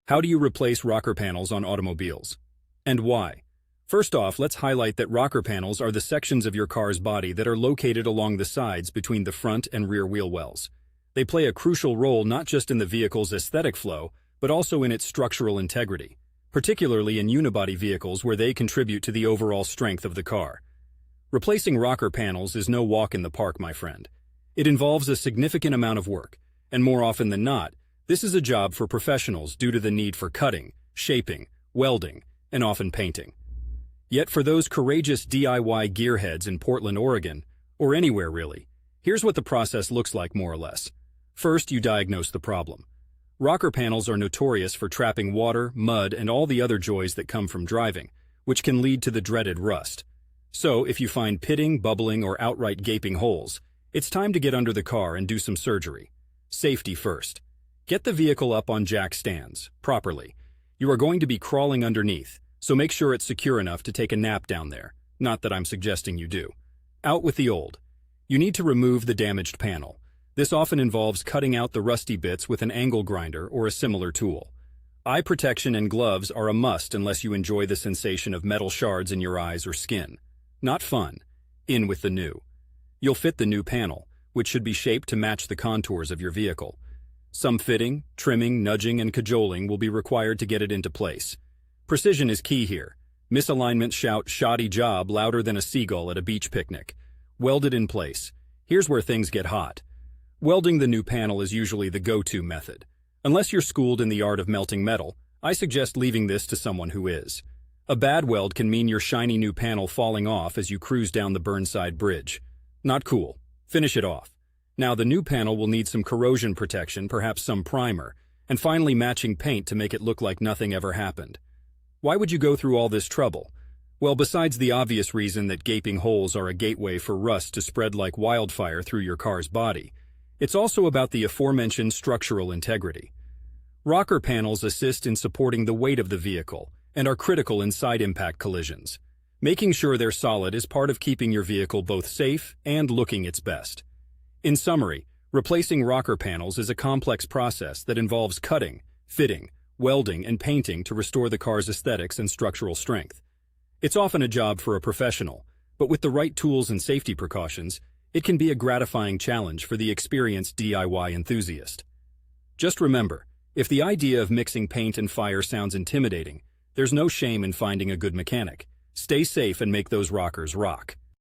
How do you replace rocker panels on automobiles? And why? First off, let's highlight that rocker panels are the sections of your car's body that are located along the sides between the front and rear wheel wells. They play a crucial role not just in the vehicle's aesthetic flow, but also in its structural integrity, particularly in unibody vehicles where they contribute to the overall strength of the car. Replacing rocker panels is no walk in the park, my friend. It involves a significant amount of work, and more often than not, this is a job for professionals due to the need for cutting, shaping, welding, and often painting. Yet for those courageous DIY gearheads in Portland, Oregon, or anywhere really, here's what the process looks like more or less. First, you diagnose the problem. Rocker panels are notorious for trapping water, mud, and all the other joys that come from driving, which can lead to the dreaded rust. So, if you find pitting, bubbling, or outright gaping holes, it's time to get under the car and do some surgery. Safety first. Get the vehicle up on jack stands, properly. You are going to be crawling underneath, so make sure it's secure enough to take a nap down there. Not that I'm suggesting you do. Out with the old. You need to remove the damaged panel. This often involves cutting out the rusty bits with an angle grinder or a similar tool. Eye protection and gloves are a must unless you enjoy the sensation of metal shards in your eyes or skin. Not fun. In with the new. You'll fit the new panel, which should be shaped to match the contours of your vehicle. Some fitting, trimming, nudging, and cajoling will be required to get it into place. Precision is key here. Misalignments shout "shoddy job" louder than a seagull at a beach picnic. Weld it in place. Here's where things get hot. Welding the new panel is usually the go-to method. Unless you're schooled in the art of melting metal, I suggest leaving this to someone who is. A bad weld can mean your shiny new panel falling off as you cruise down the Burnside Bridge. Not cool. Finish it off. Now the new panel will need some corrosion protection, perhaps some primer, and finally matching paint to make it look like nothing ever happened. Why would you go through all this trouble? Well, besides the obvious reason that gaping holes are a gateway for rust to spread like wildfire through your car's body, it's also about the aforementioned structural integrity. Rocker panels assist in supporting the weight of the vehicle and are critical in side-impact collisions. Making sure they're solid is part of keeping your vehicle both safe and looking its best. In summary, replacing rocker panels is a complex process that involves cutting, fitting, welding, and painting to restore the car's aesthetics and structural strength. It's often a job for a professional, but with the right tools and safety precautions, it can be a gratifying challenge for the experienced DIY enthusiast. Just remember, if the idea of mixing paint and fire sounds intimidating, there's no shame in finding a good mechanic. Stay safe and make those rockers rock.